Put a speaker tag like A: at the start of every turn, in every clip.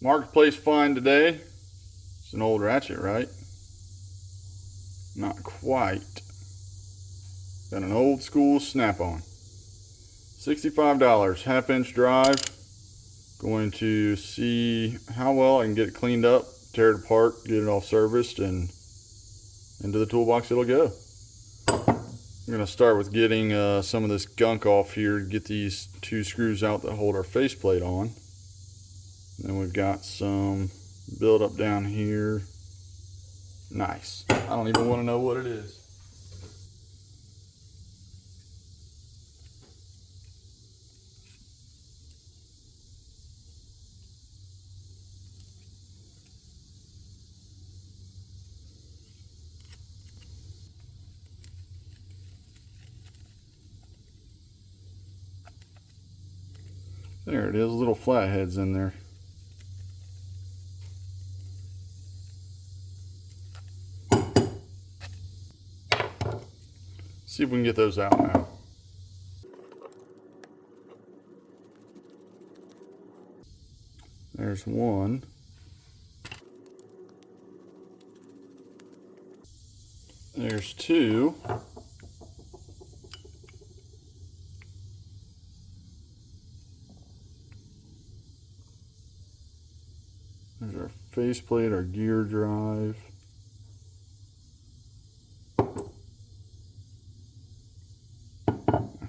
A: Marketplace find today. It's an old Ratchet, right? Not quite. Got an old school snap-on. $65, half-inch drive. Going to see how well I can get it cleaned up, tear it apart, get it all serviced, and into the toolbox it'll go. I'm going to start with getting some of this gunk off here to get these two screws out that hold our faceplate on. Then we've got some buildup down here. Nice. I don't even want to know what it is. There it is, little flatheads in there. See if we can get those out now. There's one. There's two. There's our faceplate, our gear drive.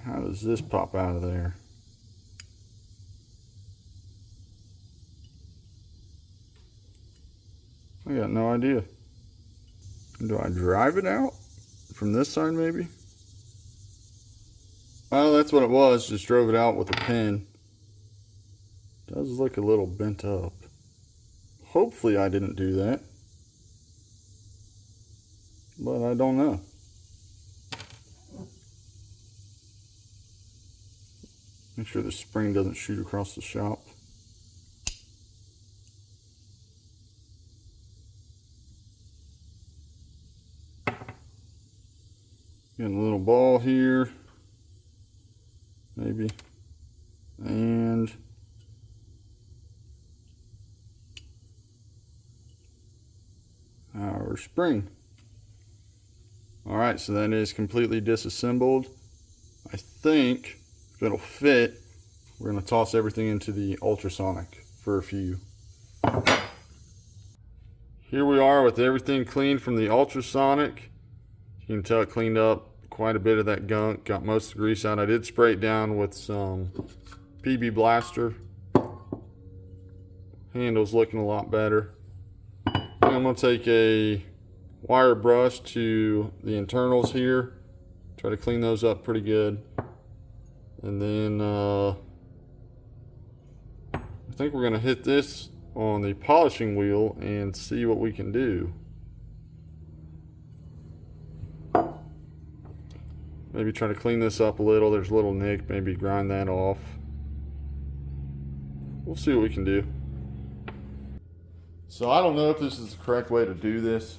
A: How does this pop out of there? I got no idea. Do I drive it out from this side maybe? Well, that's what it was. Just drove it out with a pin. Does look a little bent up. Hopefully I didn't do that, but I don't know. Make sure the spring doesn't shoot across the shop. Getting a little ball here, maybe, and our spring. All right, so that is completely disassembled. I think if it'll fit, we're going to toss everything into the ultrasonic for a few. Here we are with everything cleaned from the ultrasonic. You can tell it cleaned up quite a bit of that gunk, got most of the grease out. I did spray it down with some PB Blaster. Handle's looking a lot better. I'm going to take a wire brush to the internals here, try to clean those up pretty good, and then I think we're going to hit this on the polishing wheel and see what we can do. Maybe try to clean this up a little. There's a little nick, maybe grind that off. We'll see what we can do. So I don't know if this is the correct way to do this.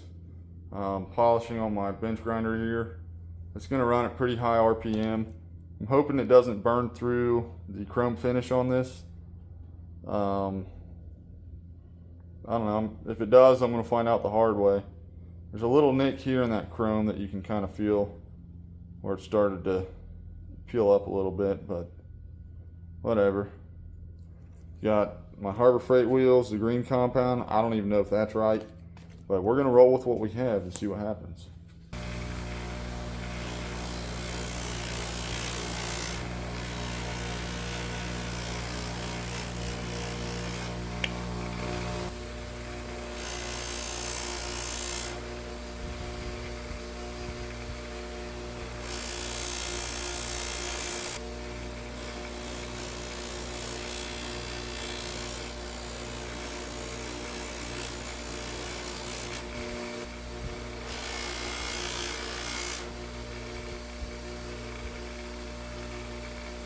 A: Polishing on my bench grinder here. It's going to run at pretty high RPM. I'm hoping it doesn't burn through the chrome finish on this. I don't know. If it does, I'm going to find out the hard way. There's a little nick here in that chrome that you can kind of feel where it started to peel up a little bit, but whatever. Got my Harbor Freight wheels, the green compound. I don't even know if that's right, but we're going to roll with what we have and see what happens.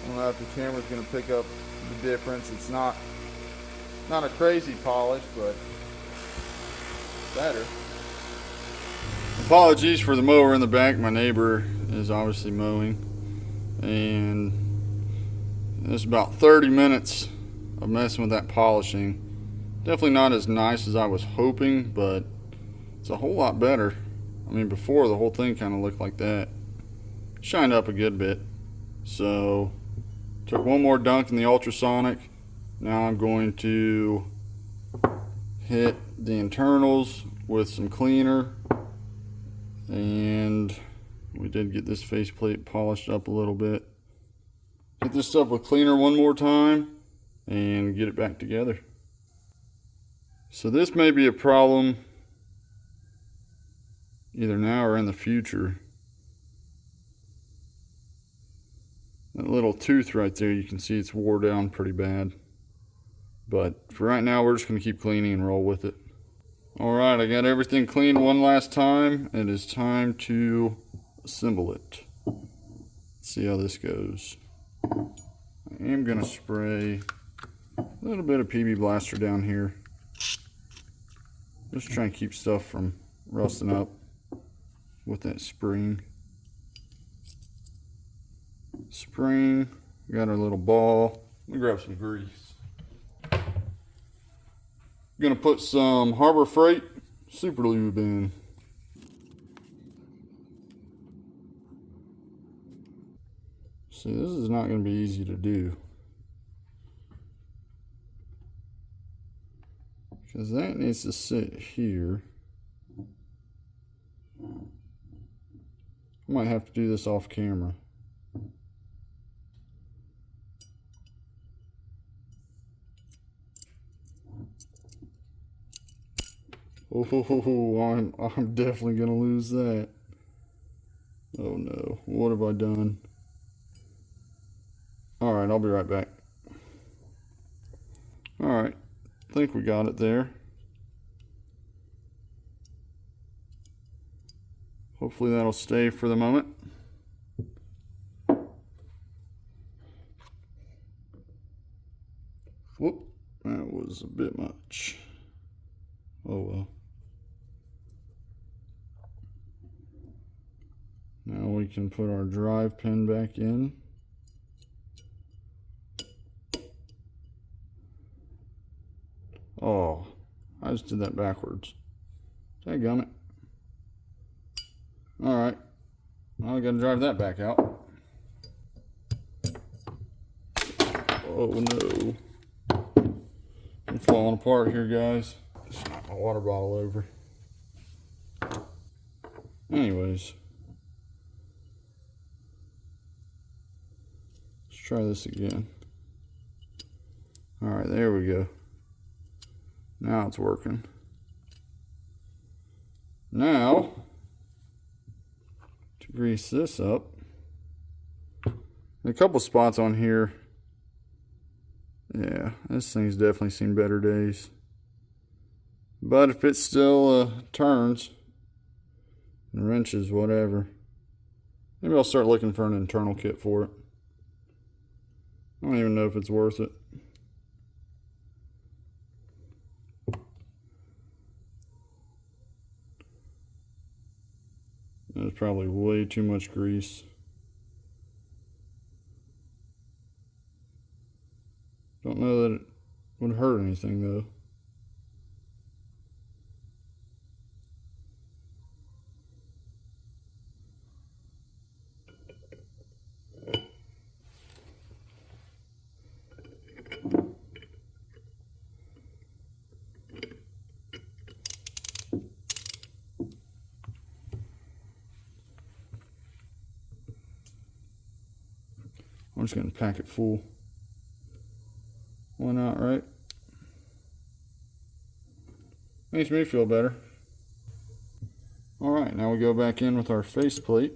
A: I don't know if the camera's going to pick up the difference. It's not a crazy polish, but better. Apologies for the mower in the back. My neighbor is obviously mowing, and it's about 30 minutes of messing with that polishing, Definitely not as nice as I was hoping, but it's a whole lot better. I mean, before the whole thing kind of looked like that. Shined up a good bit. So, took one more dunk in the ultrasonic. Now I'm going to hit the internals with some cleaner. And we did get this faceplate polished up a little bit. Hit this stuff with cleaner one more time and get it back together. So this may be a problem either now or in the future. That little tooth right there, you can see it's wore down pretty bad. But for right now, we're just going to keep cleaning and roll with it. Alright, I got everything cleaned one last time. It is time to assemble it. Let's see how this goes. I am going to spray a little bit of PB Blaster down here. Just trying to keep stuff from rusting up with that spring. Spring, got our little ball. Let me grab some grease. Gonna put some Harbor Freight Super Lube in. See, this is not gonna be easy to do, because that needs to sit here. I might have to do this off camera. Oh, I'm definitely gonna lose that. Oh no, what have I done? Alright, I'll be right back. Alright, I think we got it there. Hopefully that'll stay for the moment. Whoop, that was a bit much. Oh well. Now we can put our drive pin back in. Oh, I just did that backwards. Dadgummit. Alright, now I gotta drive that back out. Oh no. I'm falling apart here, guys. Just knocked my water bottle over. Anyways. Let's try this again. Alright, there we go. Now it's working. Now, to grease this up, a couple spots on here. Yeah, this thing's definitely seen better days. But if it still turns and wrenches, whatever, maybe I'll start looking for an internal kit for it. I don't even know if it's worth it. There's probably way too much grease. Don't know that it would hurt anything though. I'm just going to pack it full. Why not, right? Makes me feel better. Alright, now we go back in with our faceplate.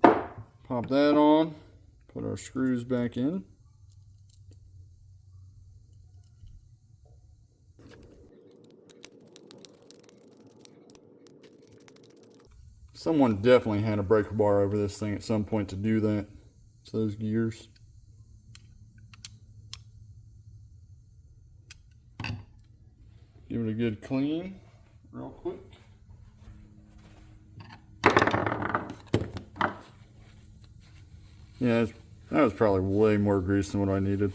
A: Pop that on. Put our screws back in. Someone definitely had a breaker bar over this thing at some point to do that. It's those gears. Give it a good clean real quick. Yeah, that was probably way more grease than what I needed.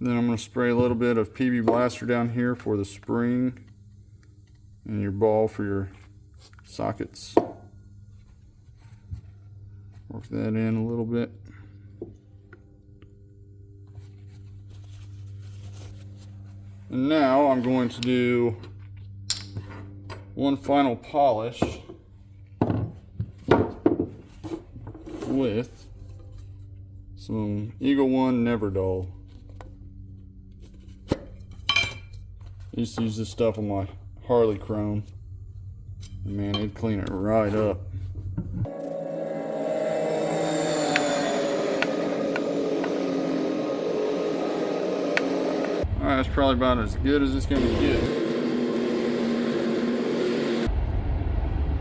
A: Then I'm going to spray a little bit of PB Blaster down here for the spring and your ball for your sockets. Work that in a little bit. And now I'm going to do one final polish with some Eagle One Never Dull. I used to use this stuff on my Harley Chrome. Man, it'd clean it right up. Alright, that's probably about as good as it's going to get.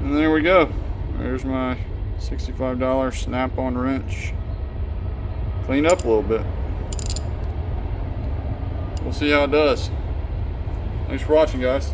A: And there we go. There's my $65 snap-on wrench. Cleaned up a little bit. We'll see how it does. Thanks for watching, guys.